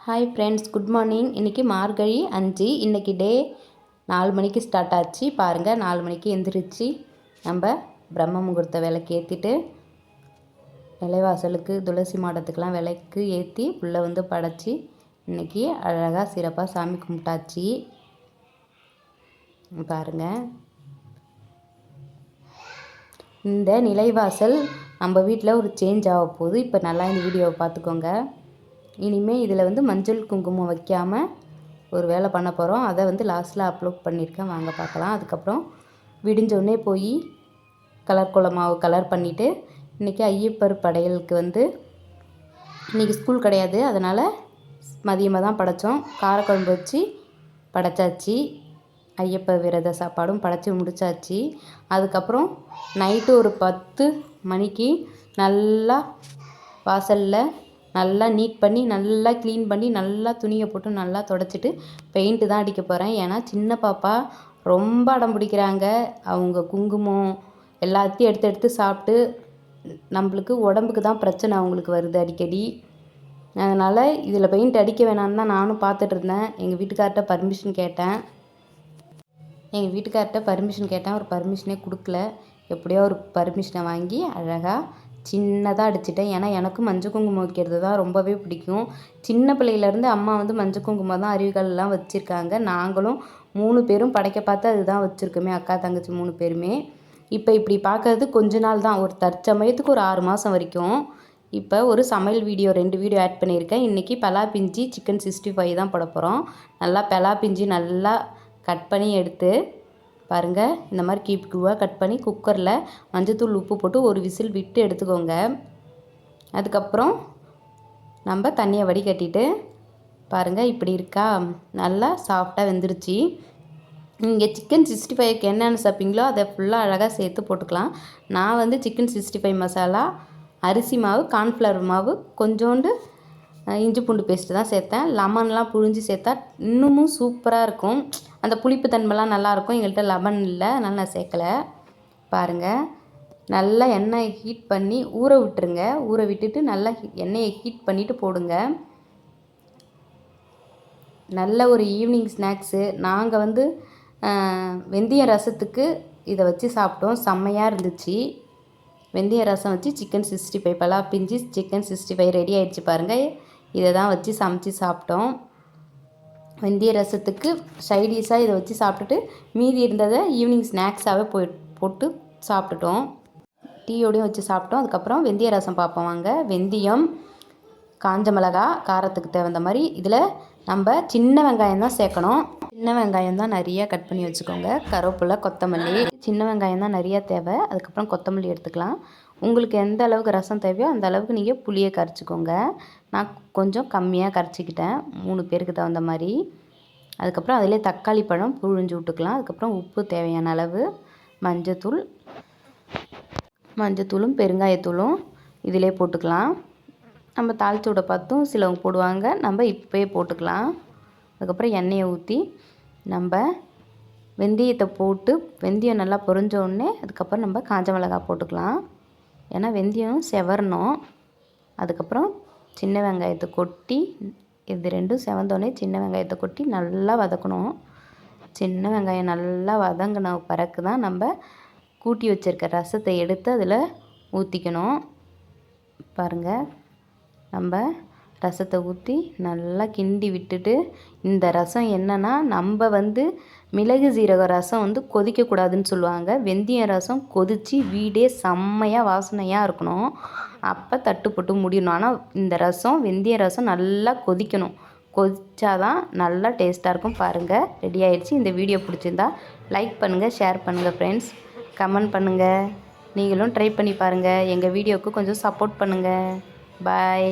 Hi friends, good morning. இன்றைக்கி மார்கழி 5. இன்றைக்கி டே 4 மணிக்கு ஸ்டார்ட் ஆச்சு. பாருங்கள், 4 மணிக்கு எந்திரிச்சு நம்ம பிரம்ம முகூர்த்த விளக்கு ஏற்றிட்டு நிலைவாசலுக்கு துளசி மாடத்துக்கெலாம் விளக்கு ஏற்றி உள்ளே வந்து படைச்சி இன்றைக்கி அழகாக சிறப்பாக சாமி கும்பிட்டாச்சு. பாருங்கள், இந்த நிலைவாசல் நம்ம வீட்டில் ஒரு சேஞ்ச் ஆக போகுது. இப்போ நல்லா இந்த வீடியோவை பார்த்துக்கோங்க. இனிமேல் இதில் வந்து மஞ்சள் குங்குமம் வைக்காமல் ஒரு வேலை பண்ண போகிறோம். அதை வந்து லாஸ்ட்டில் அப்லோட் பண்ணியிருக்கேன், வாங்க பார்க்கலாம். அதுக்கப்புறம் விடிஞ்சோடனே போய் கலர் கோலமாவு கலர் பண்ணிவிட்டு இன்றைக்கி ஐயப்பர் படையலுக்கு வந்து இன்றைக்கி ஸ்கூல் கிடையாது, அதனால் மதியமாக தான் படைத்தோம். காரக்குழம்பு வச்சு படைச்சாச்சு. ஐயப்ப விரத சாப்பாடும் படைச்சி முடித்தாச்சு. அதுக்கப்புறம் நைட்டு ஒரு 10 மணிக்கு நல்லா வாசலில் நல்லா நீட் பண்ணி நல்லா க்ளீன் பண்ணி நல்லா துணியை போட்டு நல்லா துடைச்சிட்டு பெயிண்ட்டு தான் அடிக்க போகிறேன். ஏன்னா சின்ன பாப்பா ரொம்ப அடம் பிடிக்கிறாங்க. அவங்க குங்குமம் எல்லாத்தையும் எடுத்து எடுத்து சாப்பிட்டு நம்மளுக்கு உடம்புக்கு தான் பிரச்சனை அவங்களுக்கு வருது அடிக்கடி. அதனால் இதில் பெயிண்ட் அடிக்க வேணான்னு தான் நானும் பார்த்துட்டு இருந்தேன். எங்கள் வீட்டுக்கார்ட்ட பர்மிஷன் கேட்டேன். ஒரு பர்மிஷனே கொடுக்கல. எப்படியோ ஒரு பர்மிஷனை வாங்கி அழகாக சின்னதாக அடிச்சிட்டேன். ஏன்னா எனக்கும் மஞ்சள் குங்குமம் வைக்கிறது தான் ரொம்பவே பிடிக்கும். சின்ன பிள்ளையிலேருந்து அம்மா வந்து மஞ்சள் குங்குமம் தான் அறிவுகள்லாம் வச்சுருக்காங்க. நாங்களும் 3 பேரும் படைக்க பார்த்து அதுதான் வச்சுருக்கோமே, அக்கா தங்கச்சி 3 பேருமே. இப்போ இப்படி பார்க்கறது கொஞ்ச நாள் தான், ஒரு தற்சமயத்துக்கு ஒரு 6 மாதம் வரைக்கும். இப்போ ஒரு சமையல் வீடியோ 2 வீடியோ ஆட் பண்ணியிருக்கேன். இன்றைக்கி பலாப்பிஞ்சி சிக்கன் 65 தான் போட போகிறோம். நல்லா பலாப்பிஞ்சி நல்லா கட் பண்ணி எடுத்து பாருங்கள், இந்த மாதிரி கியூபாக கட் பண்ணி குக்கரில் மஞ்சத்தூள் உப்பு போட்டு ஒரு விசில் விட்டு எடுத்துக்கோங்க. அதுக்கப்புறம் நம்ம தண்ணியை வடிகட்டிட்டு பாருங்கள், இப்படி இருக்கா, நல்லா சாஃப்டாக வெந்துருச்சு. நீங்கள் சிக்கன் 65க்கு என்னென்ன சேர்ப்பீங்களோ அதை ஃபுல்லாக அழகாக சேர்த்து போட்டுக்கலாம். நான் வந்து சிக்கன் 65 மசாலா, அரிசி மாவு, கார்ன்ஃப்ளவர் மாவு, கொஞ்சோண்டு இஞ்சி பூண்டு பேஸ்ட்டு தான் சேர்த்தேன். லெமன்லாம் புழிஞ்சு சேர்த்தா இன்னமும் சூப்பராக இருக்கும். அந்த புளிப்பு தன்மைலாம் நல்லாயிருக்கும். எங்கள்கிட்ட லெமன் இல்லை, அதனால் நான் சேர்க்கலை. பாருங்கள், நல்லா எண்ணெயை ஹீட் பண்ணி ஊற விட்டுருங்க. ஊற விட்டுட்டு நல்லா எண்ணெயை ஹீட் பண்ணிவிட்டு போடுங்க. நல்ல ஒரு ஈவினிங் ஸ்நாக்ஸு. நாங்கள் வந்து வெந்தய ரசத்துக்கு இதை வச்சு சாப்பிட்டோம், செம்மையாக இருந்துச்சு. வெந்தய ரசம் வச்சு சிக்கன் 65 பலாப்பிஞ்சி சிக்கன் 65 ரெடி ஆகிடுச்சு. பாருங்கள், இதை தான் வச்சு சமைச்சி சாப்பிட்டோம். வெந்தய ரசத்துக்கு சைடிஷாக இதை வச்சு சாப்பிட்டுட்டு மீதி இருந்ததை ஈவினிங் ஸ்நாக்ஸாகவே போட்டு சாப்பிட்டுட்டோம். டீயோடையும் வச்சு சாப்பிட்டோம். அதுக்கப்புறம் வெந்தய ரசம் பார்ப்போம் வாங்க. வெந்தயம், காஞ்ச மிளகா, காரத்துக்கு தகுந்த மாதிரி. இதில் நம்ம சின்ன வெங்காயம் தான் சேர்க்கணும். சின்ன வெங்காயம் தான் நிறையா கட் பண்ணி வச்சுக்கோங்க. கருவேப்பிலை, கொத்தமல்லி, சின்ன வெங்காயம் தான் நிறையா தேவை. அதுக்கப்புறம் கொத்தமல்லி எடுத்துக்கலாம். உங்களுக்கு எந்த அளவுக்கு ரசம் தேவையோ அந்த அளவுக்கு நீங்கள் புளியை கரைச்சிக்கோங்க. நான் கொஞ்சம் கம்மியாக கரைச்சிக்கிட்டேன், 3 பேருக்கு தகுந்த மாதிரி. அதுக்கப்புறம் அதிலே தக்காளி பழம் புழிஞ்சு விட்டுக்கலாம். அதுக்கப்புறம் உப்பு தேவையான அளவு, மஞ்சத்தூளும் பெருங்காயத்தூளும் இதிலே போட்டுக்கலாம். நம்ம தாளித்து விட பார்த்தும் சிலவங்க போடுவாங்க, நம்ம இப்போயே போட்டுக்கலாம். அதுக்கப்புறம் எண்ணெயை ஊற்றி நம்ம வெந்தயத்தை போட்டு வெந்தயம் நல்லா பொரிஞ்ச உடனே அதுக்கப்புறம் நம்ம காஞ்ச மிளகாய் போட்டுக்கலாம். ஏன்னா வெந்தயம் செவரணும். அதுக்கப்புறம் சின்ன வெங்காயத்தை கொட்டி, இது ரெண்டும் செவந்தோடனே சின்ன வெங்காயத்தை கொட்டி நல்லா வதக்கணும். சின்ன வெங்காயம் நல்லா வதங்கின பிறகு தான் நம்ம கூட்டி வச்சுருக்க ரசத்தை எடுத்து அதில் ஊற்றிக்கணும். பாருங்கள், நம்ம ரசத்தை ஊற்றி நல்லா கிண்டி விட்டுட்டு, இந்த ரசம் என்னென்னா நம்ம வந்து மிளகு சீரக ரசம் வந்து கொதிக்கக்கூடாதுன்னு சொல்லுவாங்க. வெந்தய ரசம் கொதித்து வீடே செம்மையாக வாசனையாக இருக்கணும். அப்போ தட்டு போட்டு முடியணும். ஆனால் இந்த ரசம் வெந்தய ரசம் நல்லா கொதிக்கணும். கொதிச்சாதான் நல்லா டேஸ்ட்டாக இருக்கும். பாருங்கள், ரெடி ஆகிடுச்சு. இந்த வீடியோ பிடிச்சிருந்தா லைக் பண்ணுங்கள், ஷேர் பண்ணுங்கள் ஃப்ரெண்ட்ஸ், கமெண்ட் பண்ணுங்கள். நீங்களும் ட்ரை பண்ணி பாருங்கள். எங்கள் வீடியோவுக்கு கொஞ்சம் சப்போர்ட் பண்ணுங்கள். பாய்.